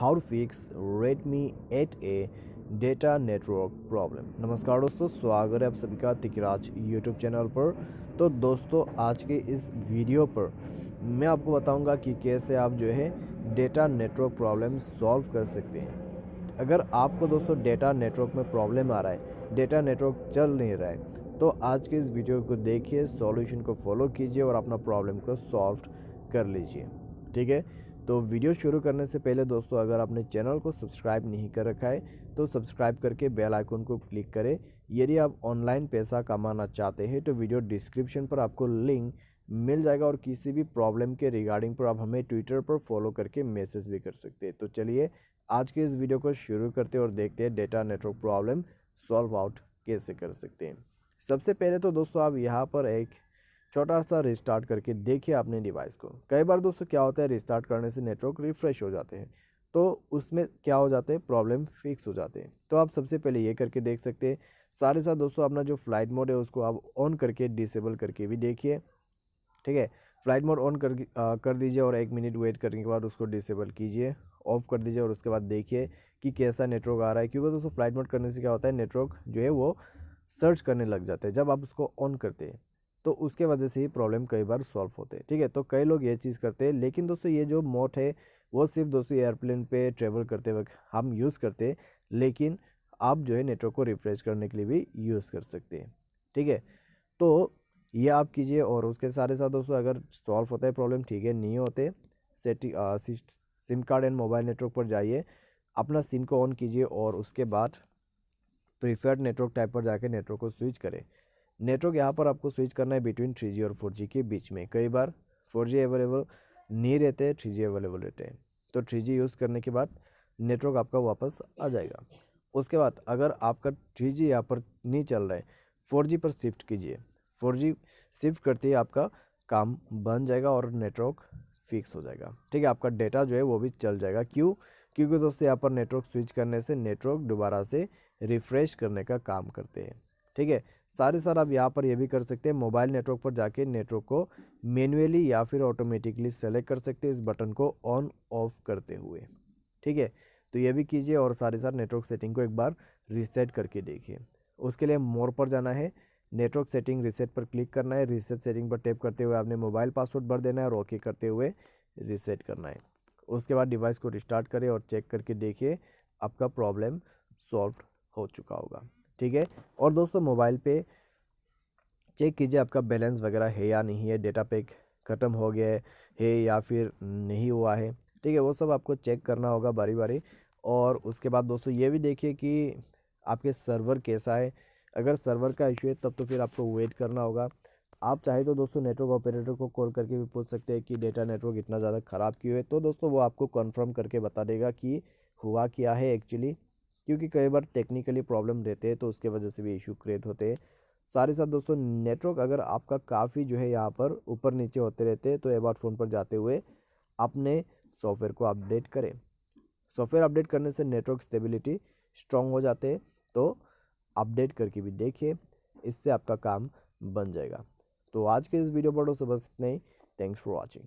How to fix Redmi 8A data network problem. नमस्कार दोस्तों, स्वागत है आप सभी का तिकराज यूट्यूब चैनल पर। तो दोस्तों, आज के इस वीडियो पर मैं आपको बताऊंगा कि कैसे आप जो है डेटा नेटवर्क प्रॉब्लम सॉल्व कर सकते हैं। अगर आपको दोस्तों डेटा नेटवर्क में प्रॉब्लम आ रहा है, डेटा नेटवर्क चल नहीं रहा है, तो आज के इस वीडियो को देखिए, सॉल्यूशन को फॉलो कीजिए और अपना प्रॉब्लम को सॉल्व कर लीजिए। ठीक है, तो वीडियो शुरू करने से पहले दोस्तों, अगर आपने चैनल को सब्सक्राइब नहीं कर रखा है तो सब्सक्राइब करके बेल आइकन को क्लिक करें। यदि आप ऑनलाइन पैसा कमाना चाहते हैं तो वीडियो डिस्क्रिप्शन पर आपको लिंक मिल जाएगा और किसी भी प्रॉब्लम के रिगार्डिंग पर आप हमें ट्विटर पर फॉलो करके मैसेज भी कर सकते हैं। तो चलिए आज के इस वीडियो को शुरू करते हैं और देखते हैं data network problem solve out कैसे कर सकते हैं। सबसे पहले तो दोस्तों, आप यहाँ पर एक छोटा सा रिस्टार्ट करके देखिए अपने डिवाइस को। कई बार दोस्तों क्या होता है, रिस्टार्ट करने से नेटवर्क रिफ्रेश हो जाते हैं, तो उसमें क्या हो जाते हैं, प्रॉब्लम फिक्स हो जाते हैं। तो आप सबसे पहले ये करके देख सकते हैं। साथ साथ दोस्तों, अपना जो फ्लाइट मोड है उसको आप ऑन करके डिसेबल करके भी देखिए। ठीक है, फ्लाइट मोड ऑन कर दीजिए और 1 मिनट वेट करने के बाद उसको डिसेबल कीजिए, ऑफ कर दीजिए और उसके बाद देखिए कि कैसा नेटवर्क आ रहा है। क्योंकि दोस्तों फ्लाइट मोड करने से क्या होता है, नेटवर्क जो है वो सर्च करने लग जाते हैं जब आप उसको ऑन करते हैं, तो उसके वजह से ही प्रॉब्लम कई बार सॉल्व होते हैं। ठीक है, तो कई लोग ये चीज़ करते हैं, लेकिन दोस्तों ये जो मोड है वो सिर्फ दोस्तों एयरप्लेन पे ट्रेवल करते वक्त हम यूज़ करते हैं, लेकिन आप जो है नेटवर्क को रिफ्रेश करने के लिए भी यूज़ कर सकते हैं। ठीक है, तो ये आप कीजिए और उसके साथ साथ दोस्तों, अगर सॉल्व होता है प्रॉब्लम, ठीक है, नहीं होते, setting SIM card and mobile network पर जाइए, अपना सिम को ऑन कीजिए और उसके बाद प्रीफर्ड नेटवर्क टाइप पर जाके नेटवर्क को स्विच करें। नेटवर्क यहाँ पर आपको स्विच करना है बिटवीन 3G और 4G के बीच में। कई बार 4G अवेलेबल नहीं रहते, 3G अवेलेबल रहते हैं, तो 3G यूज़ करने के बाद नेटवर्क आपका वापस आ जाएगा। उसके बाद अगर आपका 3G यहाँ पर नहीं चल रहा है, 4G पर शिफ्ट कीजिए। 4G शिफ्ट करते ही आपका काम बन जाएगा और नेटवर्क फिक्स हो जाएगा। ठीक है, आपका डेटा जो है वो भी चल जाएगा। क्यों? क्योंकि दोस्तों यहाँ पर नेटवर्क स्विच करने से नेटवर्क दोबारा से रिफ़्रेश करने का काम करते हैं। ठीक है, सारे सर आप यहाँ पर ये भी कर सकते हैं, मोबाइल नेटवर्क पर जाके नेटवर्क को मैन्युअली या फिर ऑटोमेटिकली सेलेक्ट कर सकते हैं इस बटन को ऑन ऑफ करते हुए। ठीक है, तो ये भी कीजिए और सारे साथ नेटवर्क सेटिंग को एक बार रीसेट करके देखिए। उसके लिए मोर पर जाना है, नेटवर्क सेटिंग रीसेट पर क्लिक करना है। रीसेट सेटिंग पर टैप करते हुए आपने मोबाइल पासवर्ड भर देना है और ओके करते हुए रीसेट करना है। उसके बाद डिवाइस को रिस्टार्ट करें और चेक करके देखिए आपका प्रॉब्लम सॉल्व हो चुका होगा। ठीक है, और दोस्तों मोबाइल पे चेक कीजिए आपका बैलेंस वगैरह है या नहीं है, डेटा पैक ख़त्म हो गया है या फिर नहीं हुआ है। ठीक है, वो सब आपको चेक करना होगा बारी बारी। और उसके बाद दोस्तों ये भी देखिए कि आपके सर्वर कैसा है। अगर सर्वर का इशू है तब तो फिर आपको वेट करना होगा। आप चाहे तो दोस्तों नेटवर्क ऑपरेटर को कॉल करके भी पूछ सकते हैं कि डेटा नेटवर्क इतना ज़्यादा ख़राब क्यों है, तो दोस्तों वो आपको कन्फर्म करके बता देगा कि हुआ क्या है एक्चुअली। क्योंकि कई बार टेक्निकली प्रॉब्लम रहते हैं तो उसके वजह से भी इशू क्रिएट होते हैं। सारे साथ दोस्तों, नेटवर्क अगर आपका काफ़ी जो है यहाँ पर ऊपर नीचे होते रहते हैं, तो एक बार फ़ोन पर जाते हुए अपने सॉफ्टवेयर को अपडेट करें। सॉफ्टवेयर अपडेट करने से नेटवर्क स्टेबिलिटी स्ट्रॉन्ग हो जाते हैं, तो अपडेट करके भी देखिए, इससे आपका काम बन जाएगा। तो आज के इस वीडियो पर दोस्तों बस इतना ही। Thanks for watching.